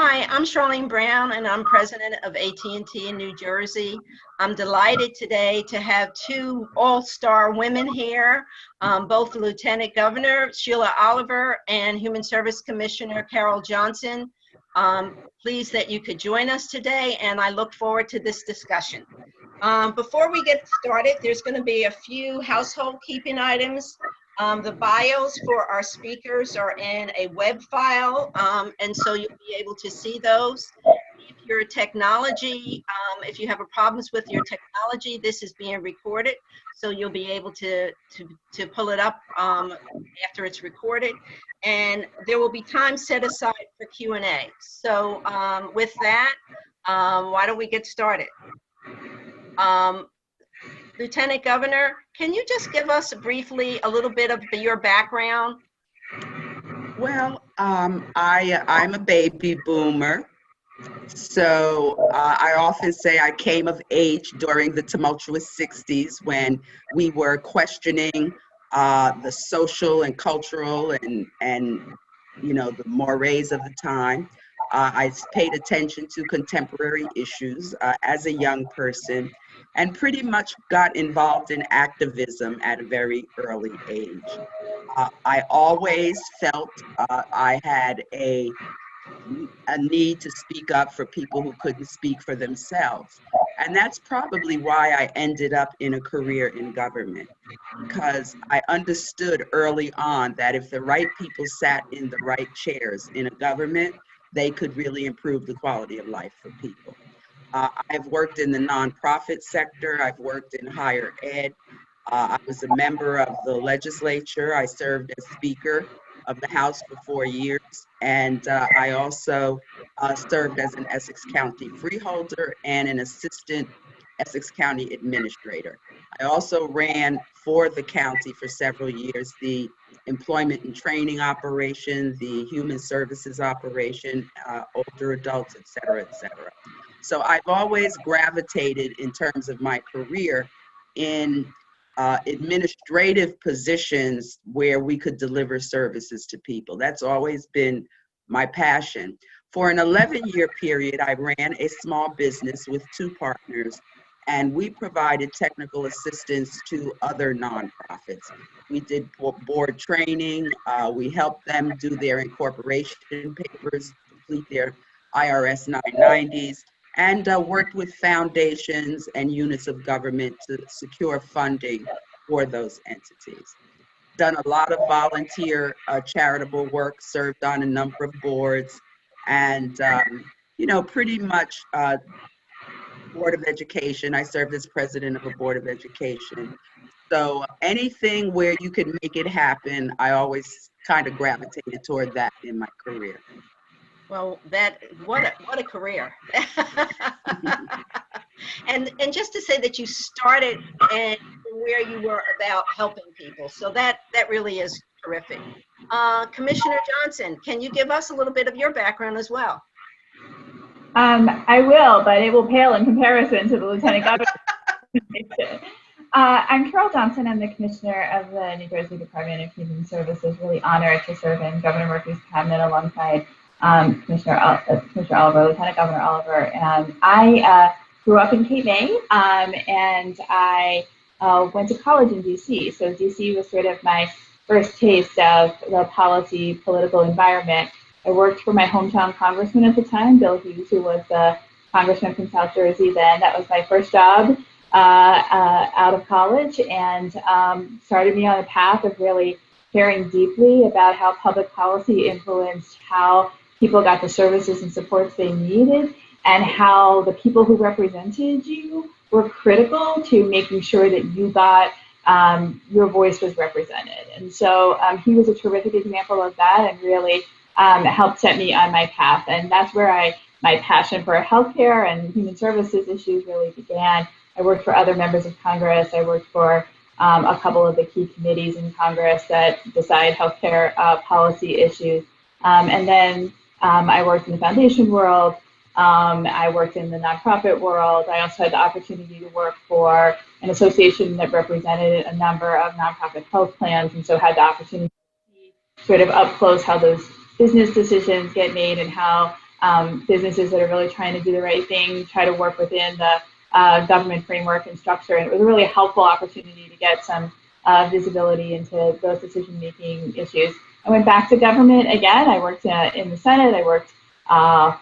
Hi, I'm Charlene Brown, and I'm president of AT&T in New Jersey. I'm delighted today to have two all-star women here, both the Lieutenant Governor, Sheila Oliver, and Human Service Commissioner, Carol Johnson. Pleased that you could join us today, and I look forward to this discussion. Before we get started, there's going to be a few household keeping items. The bios for our speakers are in a web file, and so you'll be able to see those. If your technology, if you have problems with your technology, this is being recorded, so you'll be able to pull it up after it's recorded. And there will be time set aside for Q&A. So with that, why don't we get started? Lieutenant Governor, can you just give us briefly a little bit of your background? Well, I'm a baby boomer, so I often say I came of age during the tumultuous 60s when we were questioning the social and cultural and the mores of the time. I paid attention to contemporary issues as a young person, and pretty much got involved in activism at a very early age. I always felt I had a need to speak up for people who couldn't speak for themselves. And that's probably why I ended up in a career in government, because I understood early on that if the right people sat in the right chairs in a government, they could really improve the quality of life for people. I've worked in the nonprofit sector. I've worked in higher ed. I was a member of the legislature. I served as Speaker of the House for 4 years. And I also served as an Essex County freeholder and an assistant Essex County administrator. I also ran for the county for several years, the employment and training operation, the human services operation, older adults, et cetera, et cetera. So I've always gravitated in terms of my career in administrative positions where we could deliver services to people. That's always been my passion. For an 11-year period, I ran a small business with two partners, and we provided technical assistance to other nonprofits. We did board training. We helped them do their incorporation papers, complete their IRS 990s, and worked with foundations and units of government to secure funding for those entities. Done a lot of volunteer charitable work, served on a number of boards, and pretty much Board of Education. I served as president of a Board of Education. So anything where you could make it happen, I always kind of gravitated toward that in my career. Well, what a career. and just to say that you started and where you were about helping people, so that really is terrific. Commissioner Johnson, can you give us a little bit of your background as well? I will, but it will pale in comparison to the Lieutenant Governor. I'm Carol Johnson. I'm the Commissioner of the New Jersey Department of Human Services. Really honored to serve in Governor Murphy's cabinet alongside Commissioner Oliver, Lieutenant Governor Oliver. And I grew up in Cape May, and I went to college in DC. So DC was sort of my first taste of the policy, political environment. I worked for my hometown congressman at the time, Bill Hughes, who was the congressman from South Jersey then. That was my first job out of college, and started me on a path of really caring deeply about how public policy influenced how people got the services and supports they needed, and how the people who represented you were critical to making sure that you got your voice was represented. And so he was a terrific example of that, and really helped set me on my path. And that's where my passion for healthcare and human services issues really began. I worked for other members of Congress. I worked for a couple of the key committees in Congress that decide healthcare policy issues. And then I worked in the foundation world. I worked in the nonprofit world. I also had the opportunity to work for an association that represented a number of nonprofit health plans, and so had the opportunity to see sort of up close how those business decisions get made and how businesses that are really trying to do the right thing, try to work within the government framework and structure. And it was a really helpful opportunity to get some visibility into those decision-making issues. I went back to government again. I worked in the Senate. I worked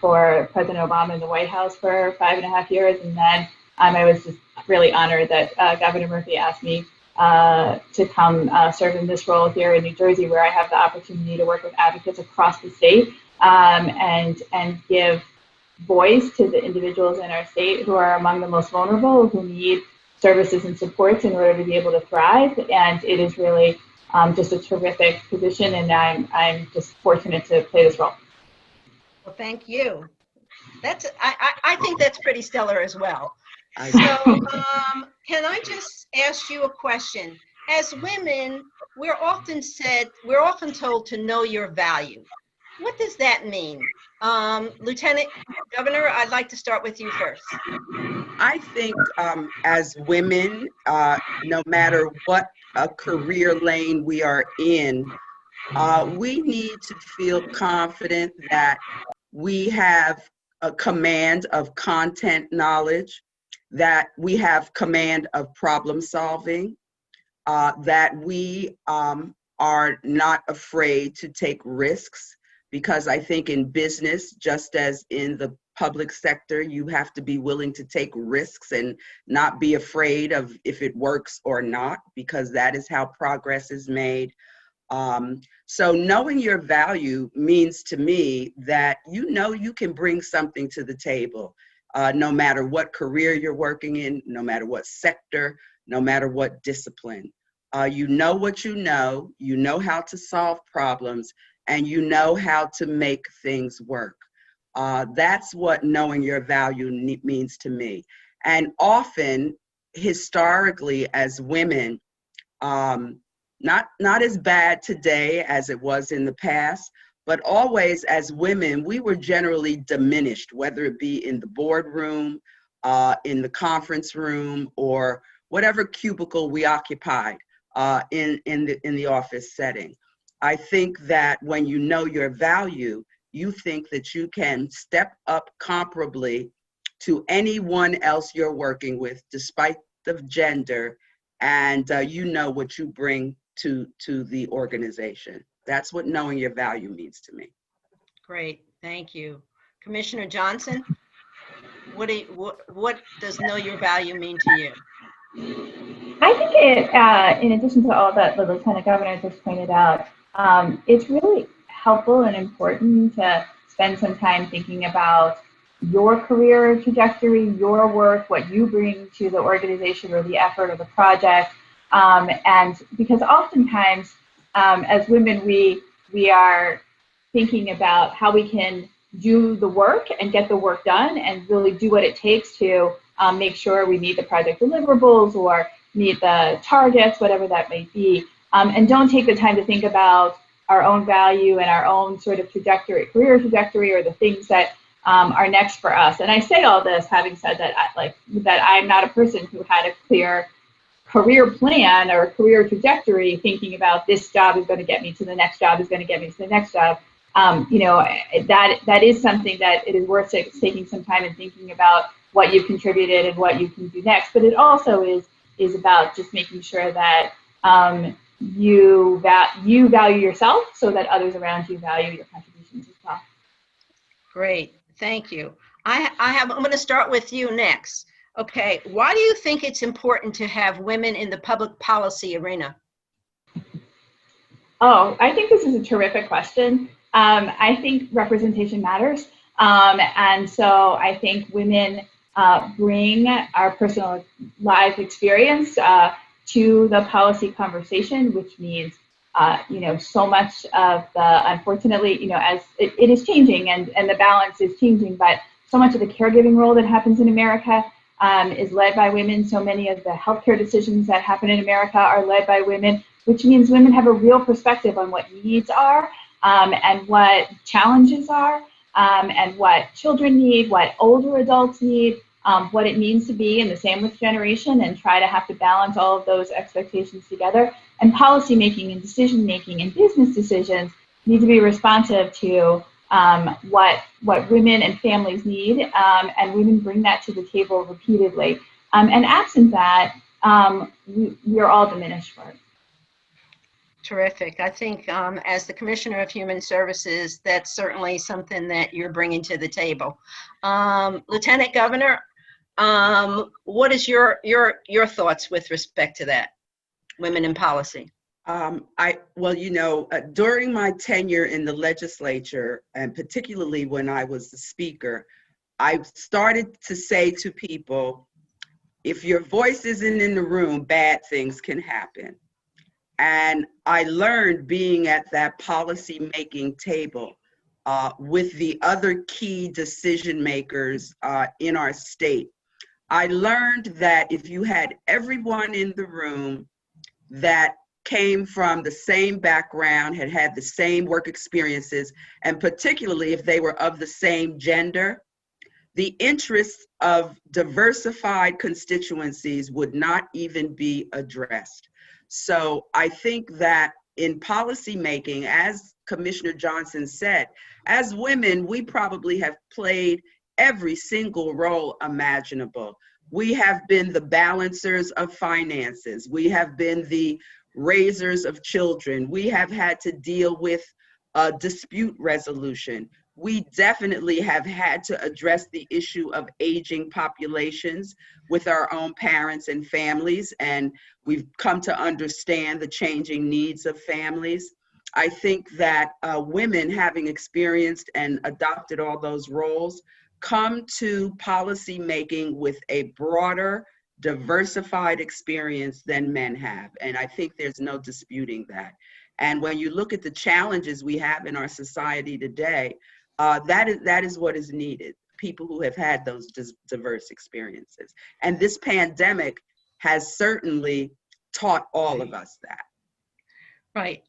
for President Obama in the White House for 5.5 years. And then I was just really honored that Governor Murphy asked me to come serve in this role here in New Jersey, where I have the opportunity to work with advocates across the state and give voice to the individuals in our state who are among the most vulnerable, who need services and supports in order to be able to thrive. And it is really just a terrific position, and I'm just fortunate to play this role. Well, thank you. I think that's pretty stellar as well. So can I just ask you a question? As women, we're often told to know your value. What does that mean? Lieutenant Governor, I'd like to start with you first. I think as women, no matter what career lane we are in, we need to feel confident that we have a command of content knowledge, that we have command of problem solving, that we are not afraid to take risks, because I think in business, just as in the public sector, you have to be willing to take risks and not be afraid of if it works or not, because that is how progress is made. So knowing your value means to me that you know you can bring something to the table, no matter what career you're working in, no matter what sector, no matter what discipline. You know what you know how to solve problems, and you know how to make things work. That's what knowing your value means to me. And often, historically, as women, not as bad today as it was in the past, but always as women, we were generally diminished, whether it be in the boardroom, in the conference room, or whatever cubicle we occupied in the office setting. I think that when you know your value, you think that you can step up comparably to anyone else you're working with, despite the gender, and you know what you bring to the organization. That's what knowing your value means to me. Great, thank you. Commissioner Johnson, what does know your value mean to you? I think it, in addition to all that the Lieutenant Governor just pointed out, it's really helpful and important to spend some time thinking about your career trajectory, your work, what you bring to the organization or the effort or the project. And because oftentimes, as women, we are thinking about how we can do the work and get the work done and really do what it takes to make sure we meet the project deliverables or meet the targets, whatever that may be, and don't take the time to think about our own value and our own sort of trajectory, career trajectory, or the things that are next for us. And I say all this having said that, that I'm not a person who had a clear career plan or career trajectory, thinking about this job is going to get me to the next job, is going to get me to the next job. You know, that is something that it is worth taking some time and thinking about what you've contributed and what you can do next. But it also is about just making sure that you value yourself so that others around you value your contributions as well. Great, thank you. I'm going to start with you next. Okay, why do you think it's important to have women in the public policy arena? Oh, I think this is a terrific question. I think representation matters. And so I think women bring our personal life experience to the policy conversation, which means, you know, so much of the, unfortunately, you know, as it is changing and the balance is changing, but so much of the caregiving role that happens in America is led by women. So many of the healthcare decisions that happen in America are led by women, which means women have a real perspective on what needs are and what challenges are and what children need, what older adults need, what it means to be in the sandwich generation and try to have to balance all of those expectations together. And policy making and decision making and business decisions need to be responsive to what women and families need, and women bring that to the table repeatedly. And absent that, we are all diminished for it. Terrific. I think as the Commissioner of Human Services, that's certainly something that you're bringing to the table. Lieutenant Governor, what is your thoughts with respect to that, women in policy? During my tenure in the legislature, and particularly when I was the speaker, I started to say to people, if your voice isn't in the room, bad things can happen. And I learned being at that policy-making table with the other key decision makers in our state. I learned that if you had everyone in the room that came from the same background, had the same work experiences, and particularly if they were of the same gender, the interests of diversified constituencies would not even be addressed. So I think that in policy making, as Commissioner Johnson said, as women, we probably have played every single role imaginable. We have been the balancers of finances. We have been the raisers of children. We have had to deal with dispute resolution. We definitely have had to address the issue of aging populations with our own parents and families, and we've come to understand the changing needs of families. I think that women, having experienced and adopted all those roles, come to policy making with a broader, diversified experience than men have. And I think there's no disputing that. And when you look at the challenges we have in our society today, that is what is needed. People who have had those diverse experiences. And this pandemic has certainly taught all of us that. Right.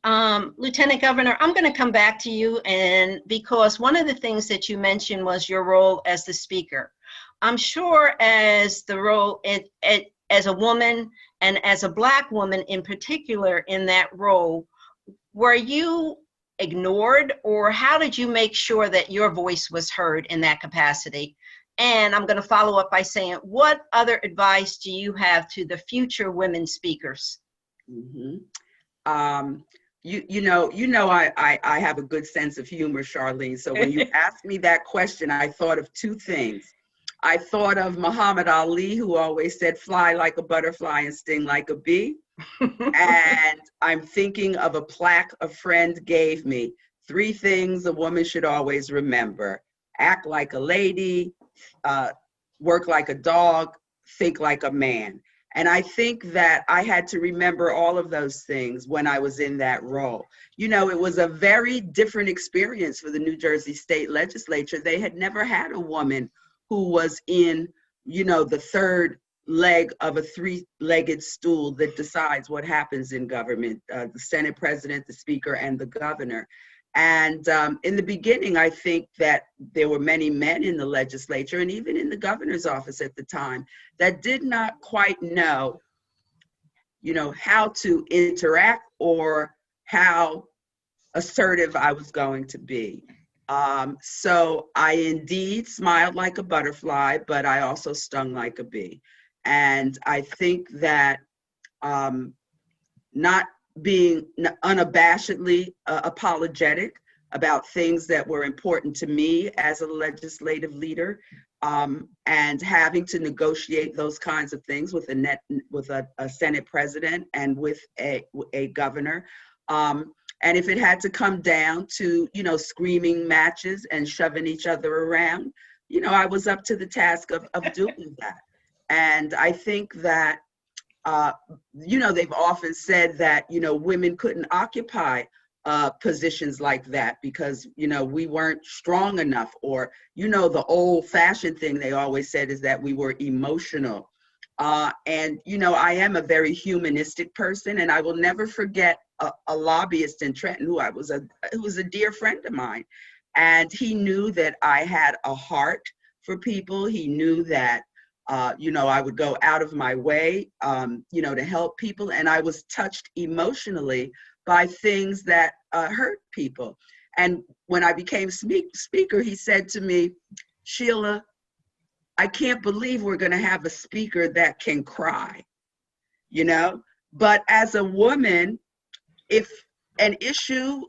Lieutenant Governor, I'm going to come back to you, and because one of the things that you mentioned was your role as the speaker. I'm sure as the role as a woman and as a Black woman in particular in that role, were you ignored, or how did you make sure that your voice was heard in that capacity? And I'm going to follow up by saying, what other advice do you have to the future women speakers? Mm-hmm. I have a good sense of humor, Charlene. So when you asked me that question, I thought of two things. I thought of Muhammad Ali, who always said, fly like a butterfly and sting like a bee. And I'm thinking of a plaque a friend gave me. 3 things a woman should always remember: act like a lady, work like a dog, think like a man. And I think that I had to remember all of those things when I was in that role. You know, it was a very different experience for the New Jersey State Legislature. They had never had a woman who was in, the third leg of a 3-legged stool that decides what happens in government, the Senate President, the Speaker, and the Governor. And in the beginning, I think that there were many men in the legislature and even in the governor's office at the time that did not quite know, how to interact or how assertive I was going to be. So I indeed smiled like a butterfly, but I also stung like a bee. And I think that not being unabashedly apologetic about things that were important to me as a legislative leader, and having to negotiate those kinds of things with a Senate president and with a governor. And if it had to come down to, screaming matches and shoving each other around, I was up to the task of doing that. And I think that, they've often said that, women couldn't occupy positions like that because, we weren't strong enough, or, the old fashioned thing they always said is that we were emotional. And, I am a very humanistic person, and I will never forget a lobbyist in Trenton who was a dear friend of mine. And he knew that I had a heart for people. He knew that, I would go out of my way, to help people. And I was touched emotionally by things that hurt people. And when I became speaker, he said to me, Sheila, I can't believe we're going to have a speaker that can cry, you know? But as a woman, if an issue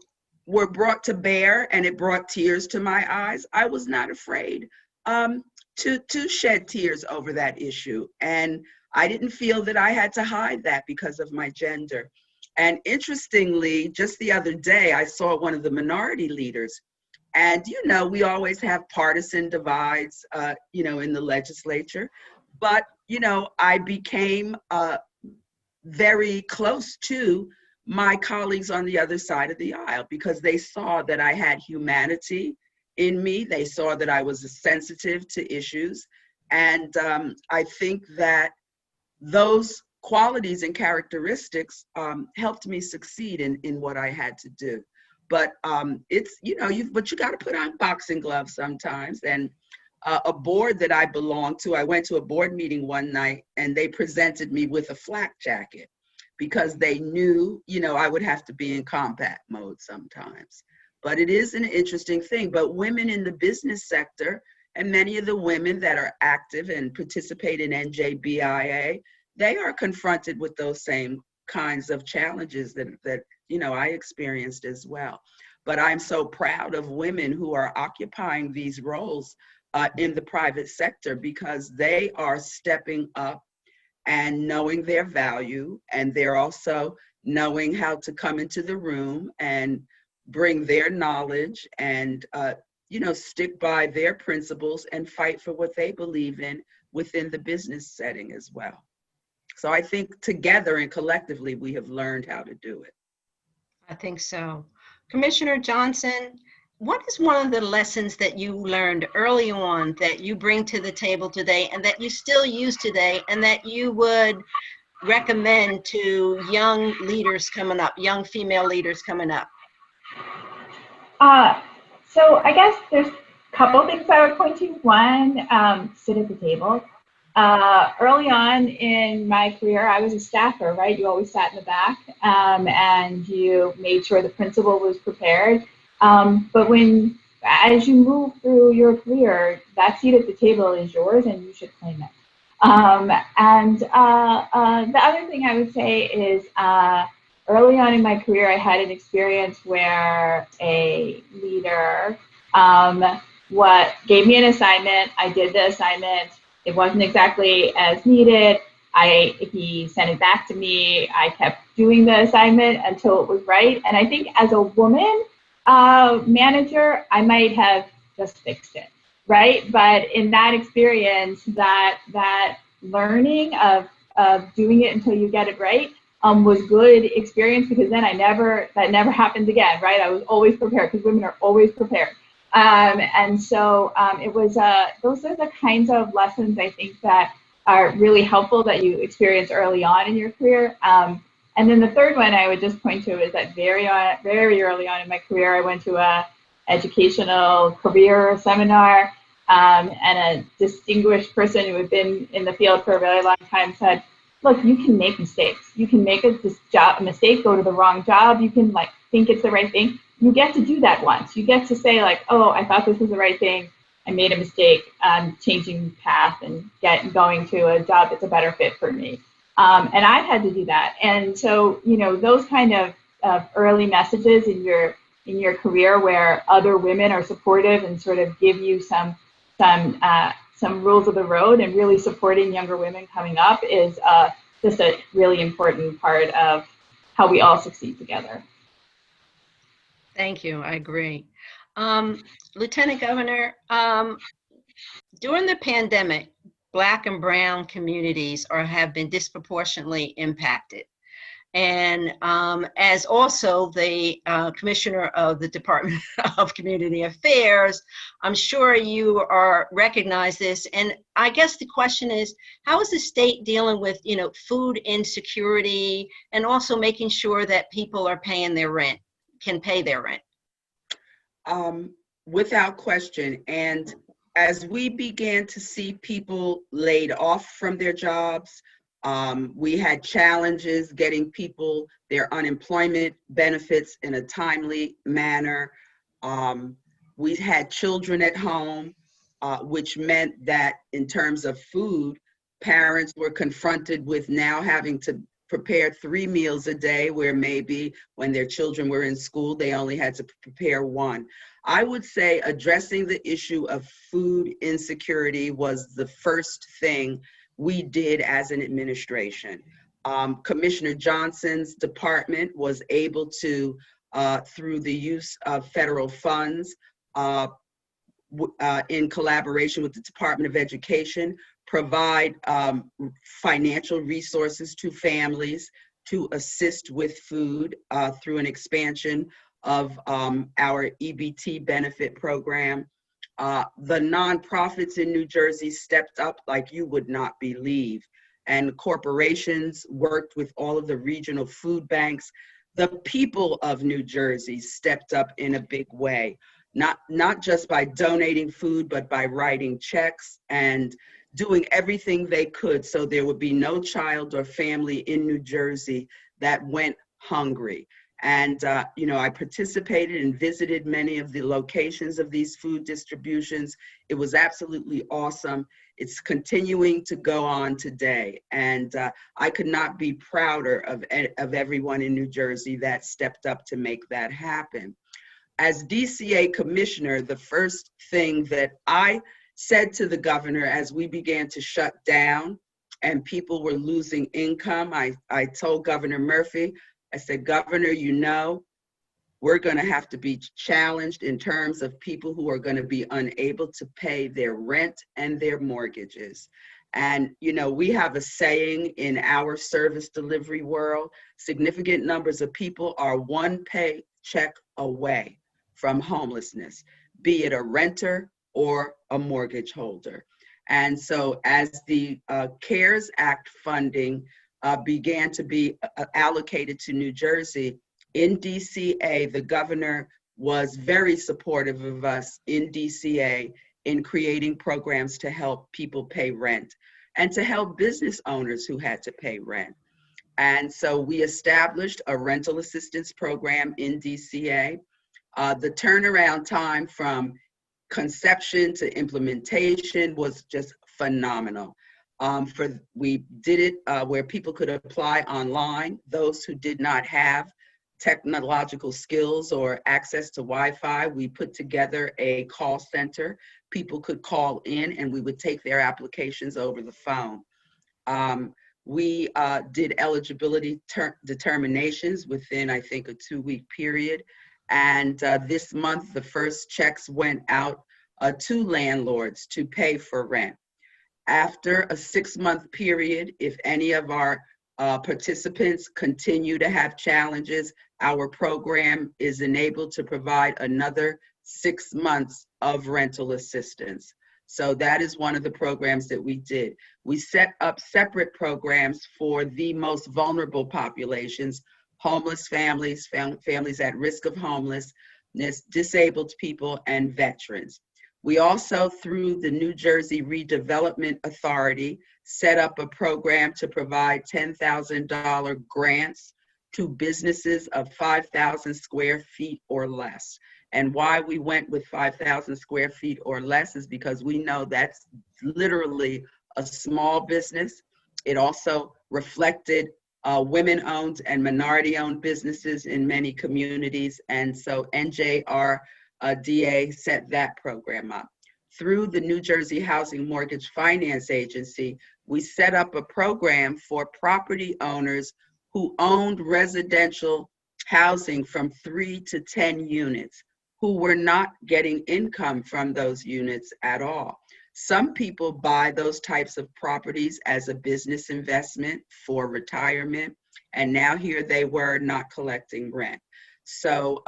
were brought to bear and it brought tears to my eyes, I was not afraid to shed tears over that issue. And I didn't feel that I had to hide that because of my gender. And interestingly, just the other day, I saw one of the minority leaders. And, you know, we always have partisan divides, you know, in the legislature. But, you know, I became very close to my colleagues on the other side of the aisle because they saw that I had humanity in me. They saw that I was sensitive to issues. And I think that those qualities and characteristics helped me succeed in what I had to do. But it's, you know, but you got to put on boxing gloves sometimes. And a board that I belong to, I went to a board meeting one night and they presented me with a flak jacket because they knew, you know, I would have to be in combat mode sometimes. But it is an interesting thing. But women in the business sector, and many of the women that are active and participate in NJBIA, they are confronted with those same kinds of challenges that you know, I experienced as well. But I'm so proud of women who are occupying these roles in the private sector because they are stepping up and knowing their value, and they're also knowing how to come into the room and bring their knowledge and you know, stick by their principles and fight for what they believe in within the business setting as well. So I think together and collectively, we have learned how to do it. I think so. Commissioner Johnson, what is one of the lessons that you learned early on that you bring to the table today and that you still use today and that you would recommend to young leaders coming up, young female leaders coming up? So I guess there's a couple things I would point to. One, sit at the table. Early on in my career, I was a staffer, right? You always sat in the back and you made sure the principal was prepared. But as you move through your career, that seat at the table is yours and you should claim it. And the other thing I would say is early on in my career, I had an experience where a leader gave me an assignment. I did the assignment. It wasn't exactly as needed. He sent it back to me. I kept doing the assignment until it was right. And I think as a woman manager, I might have just fixed it, right? But in that experience, that learning of doing it until you get it right was good experience because then that never happens again, right? I was always prepared because women are always prepared. And so it was, those are the kinds of lessons I think that are really helpful that you experience early on in your career. And then the third one I would just point to is that very early on in my career, I went to a educational career seminar and a distinguished person who had been in the field for a very long time said, look, you can make mistakes. You can make a mistake, go to the wrong job. You can think it's the right thing. You get to do that once. You get to say oh, I thought this was the right thing. I made a mistake. I'm changing path and going to a job that's a better fit for me. And I've had to do that. And so, you know, those kind of early messages in your career where other women are supportive and sort of give you some rules of the road and really supporting younger women coming up is just a really important part of how we all succeed together. Thank you. I agree. Lieutenant Governor, during the pandemic, Black and Brown communities have been disproportionately impacted. And as also the Commissioner of the Department of Community Affairs, I'm sure you recognize this. And I guess the question is, how is the state dealing with, you know, food insecurity and also making sure that people are paying their rent, can pay their rent? Without question. And as we began to see people laid off from their jobs, we had challenges getting people their unemployment benefits in a timely manner. We had children at home, which meant that in terms of food, parents were confronted with now having to prepare 3 meals a day, where maybe when their children were in school, they only had to prepare one. I would say addressing the issue of food insecurity was the first thing we did as an administration. Commissioner Johnson's department was able to, through the use of federal funds, in collaboration with the Department of Education, provide financial resources to families to assist with food through an expansion of our EBT benefit program. The nonprofits in New Jersey stepped up like you would not believe, and corporations worked with all of the regional food banks. The people of New Jersey stepped up in a big way, not just by donating food, but by writing checks and doing everything they could so there would be no child or family in New Jersey that went hungry. And, I participated and visited many of the locations of these food distributions. It was absolutely awesome. It's continuing to go on today. And I could not be prouder of everyone in New Jersey that stepped up to make that happen. As DCA commissioner, the first thing that I said to the governor as we began to shut down and people were losing income, I told Governor Murphy, I said, Governor, we're going to have to be challenged in terms of people who are going to be unable to pay their rent and their mortgages. And, we have a saying in our service delivery world, significant numbers of people are one paycheck away from homelessness, be it a renter or a mortgage holder. And so as the CARES Act funding began to be allocated to New Jersey, in DCA, the governor was very supportive of us in DCA in creating programs to help people pay rent and to help business owners who had to pay rent. And so we established a rental assistance program in DCA. The turnaround time from conception to implementation was just phenomenal. We did it where people could apply online. Those who did not have technological skills or access to Wi-Fi, we put together a call center. People could call in and we would take their applications over the phone. We did eligibility determinations within, I think, a 2-week period. And this month, the first checks went out to landlords to pay for rent. After a 6-month period, if any of our participants continue to have challenges, our program is enabled to provide another 6 months of rental assistance. So that is one of the programs that we did. We set up separate programs for the most vulnerable populations, homeless families, families at risk of homelessness, disabled people, and veterans. We also, through the New Jersey Redevelopment Authority, set up a program to provide $10,000 grants to businesses of 5,000 square feet or less. And why we went with 5,000 square feet or less is because we know that's literally a small business. It also reflected women-owned and minority-owned businesses in many communities. And so NJRDA set that program up. Through the New Jersey Housing Mortgage Finance Agency, we set up a program for property owners who owned residential housing from 3 to 10 units, who were not getting income from those units at all. Some people buy those types of properties as a business investment for retirement, and now here they were not collecting rent. So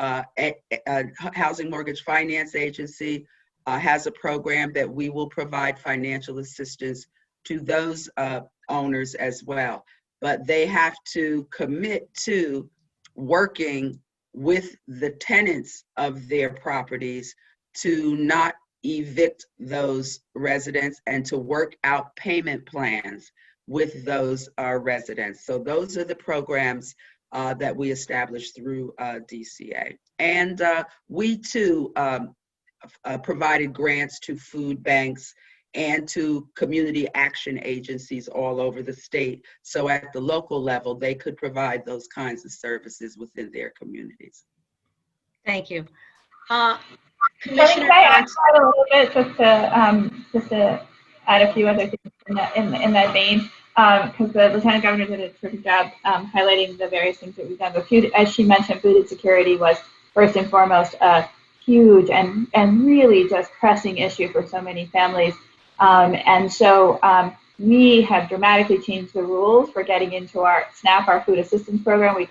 Housing Mortgage Finance Agency has a program that we will provide financial assistance to those owners as well. But they have to commit to working with the tenants of their properties to not evict those residents and to work out payment plans with those residents. So those are the programs that we established through DCA. And we too provided grants to food banks and to community action agencies all over the state. So at the local level, they could provide those kinds of services within their communities. Thank you. Commissioner, can I add a little bit just to add a few other things in that vein, because the Lieutenant Governor did a terrific job highlighting the various things that we've done. But food, as she mentioned, food insecurity was first and foremost a huge and really just pressing issue for so many families. And so we have dramatically changed the rules for getting into our SNAP, our food assistance program. We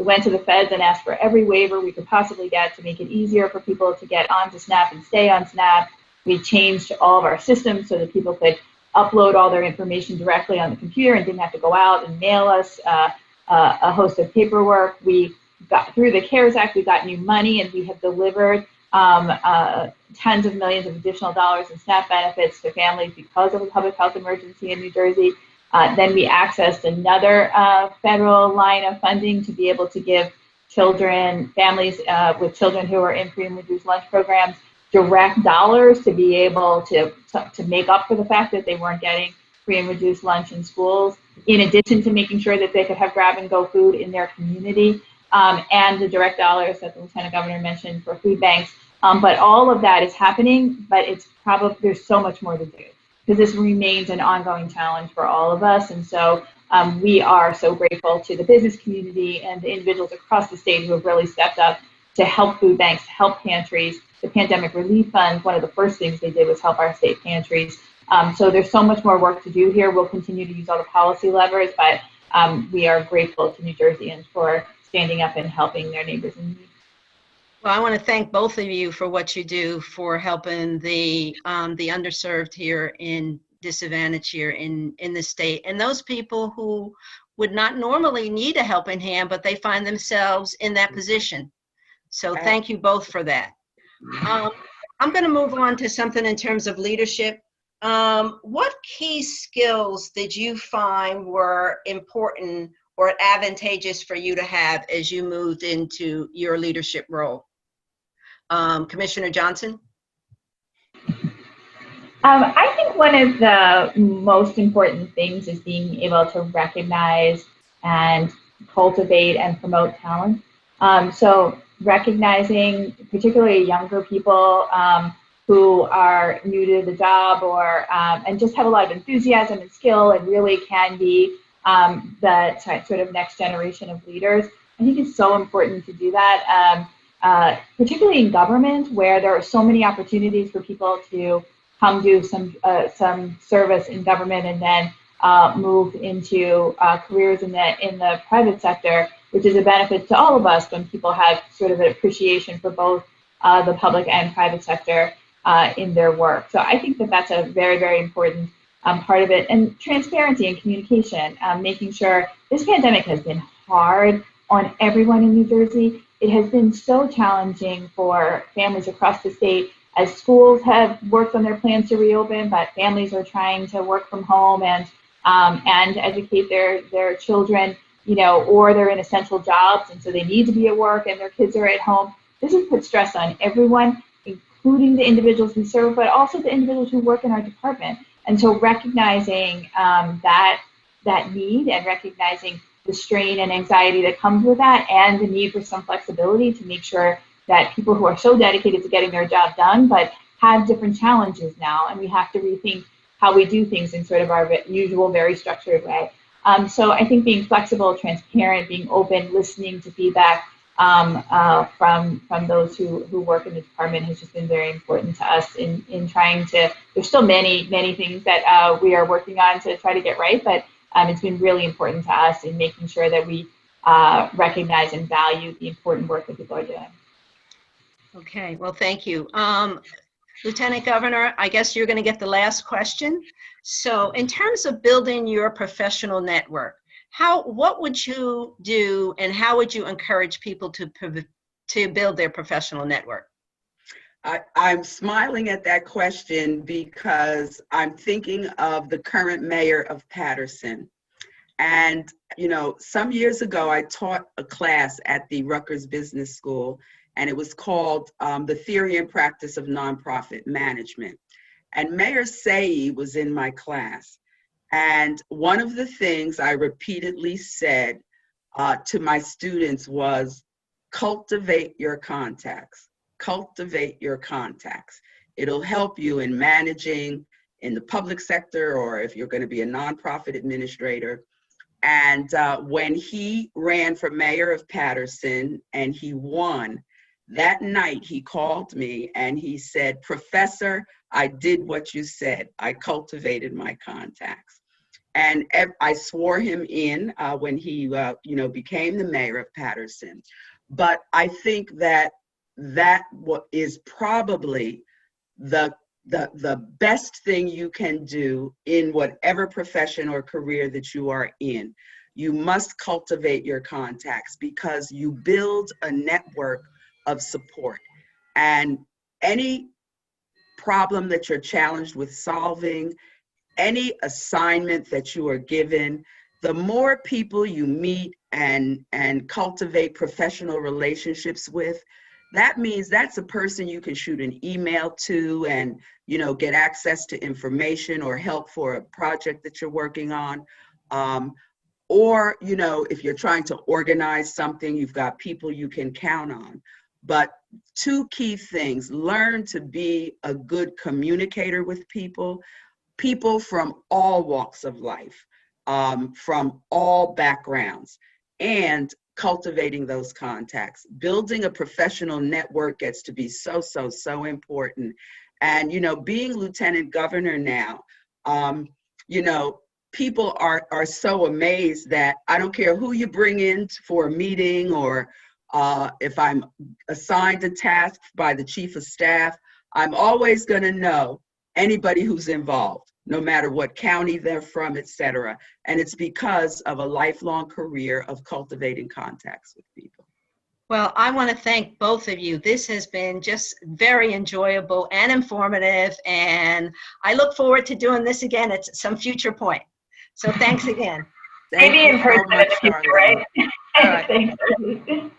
went to the feds and asked for every waiver we could possibly get to make it easier for people to get onto SNAP and stay on SNAP. We changed all of our systems so that people could upload all their information directly on the computer and didn't have to go out and mail us a host of paperwork. We got through the CARES Act, we got new money, and we have delivered tens of millions of additional dollars in SNAP benefits to families because of a public health emergency in New Jersey. Then we accessed another federal line of funding to be able to give families with children who are in free and reduced lunch programs, direct dollars to be able to make up for the fact that they weren't getting free and reduced lunch in schools, in addition to making sure that they could have grab-and-go food in their community, and the direct dollars that the Lieutenant Governor mentioned for food banks. But all of that is happening, but there's so much more to do, because this remains an ongoing challenge for all of us. And so we are so grateful to the business community and the individuals across the state who have really stepped up to help food banks, to help pantries. The Pandemic Relief Fund, one of the first things they did was help our state pantries. So there's so much more work to do here. We'll continue to use all the policy levers, but we are grateful to New Jerseyans for standing up and helping their neighbors in need. Well, I want to thank both of you for what you do for helping the underserved here in disadvantage here in the state, and those people who would not normally need a helping hand, but they find themselves in that position. So thank you both for that. I'm going to move on to something in terms of leadership. What key skills did you find were important or advantageous for you to have as you moved into your leadership role? Commissioner Johnson? I think one of the most important things is being able to recognize and cultivate and promote talent. So recognizing particularly younger people who are new to the job or and just have a lot of enthusiasm and skill and really can be the sort of next generation of leaders. I think it's so important to do that, particularly in government, where there are so many opportunities for people to come do some service in government and then move into careers in the private sector, which is a benefit to all of us when people have sort of an appreciation for both the public and private sector in their work. So I think that that's a very, very important part of it. And transparency and communication, making sure this pandemic has been hard on everyone in New Jersey. It has been so challenging for families across the state as schools have worked on their plans to reopen, but families are trying to work from home and educate their children, or they're in essential jobs, and so they need to be at work and their kids are at home. This has put stress on everyone, including the individuals we serve, but also the individuals who work in our department. And so recognizing that need and recognizing the strain and anxiety that comes with that, and the need for some flexibility to make sure that people who are so dedicated to getting their job done, but have different challenges now, and we have to rethink how we do things in sort of our usual, very structured way. So I think being flexible, transparent, being open, listening to feedback from those who work in the department has just been very important to us in trying to, there's still many things that we are working on to try to get right, but it's been really important to us in making sure that we recognize and value the important work that people are doing. Okay, well, thank you. Lieutenant Governor, I guess you're going to get the last question. So in terms of building your professional network, what would you do and how would you encourage people to build their professional network? I'm smiling at that question because I'm thinking of the current mayor of Paterson. And, you know, some years ago, I taught a class at the Rutgers Business School, and it was called The Theory and Practice of Nonprofit Management. And Mayor Sayi was in my class. And one of the things I repeatedly said to my students was, cultivate your contacts. Cultivate your contacts. It'll help you in managing in the public sector, or if you're going to be a nonprofit administrator. And when he ran for mayor of Paterson and he won, that night he called me and he said, Professor, I did what you said. I cultivated my contacts. And I swore him in when he, you know, became the mayor of Paterson. But I think that is probably the best thing you can do in whatever profession or career that you are in. You must cultivate your contacts because you build a network of support. And any problem that you're challenged with solving, any assignment that you are given, the more people you meet and cultivate professional relationships with, that means that's a person you can shoot an email to and, you know, get access to information or help for a project that you're working on. Or, you know, if you're trying to organize something, you've got people you can count on. But two key things: learn to be a good communicator with people from all walks of life, from all backgrounds, and cultivating those contacts. Building a professional network gets to be so important. And, you know, being lieutenant governor now, you know, people are so amazed that I don't care who you bring in for a meeting, or if I'm assigned a task by the chief of staff, I'm always going to know anybody who's involved, no matter what county they're from, etc. And it's because of a lifelong career of cultivating contacts with people. Well, I want to thank both of you. This has been just very enjoyable and informative, and I look forward to doing this again at some future point. So thanks again. Maybe in person in the future, right? All right. Thanks.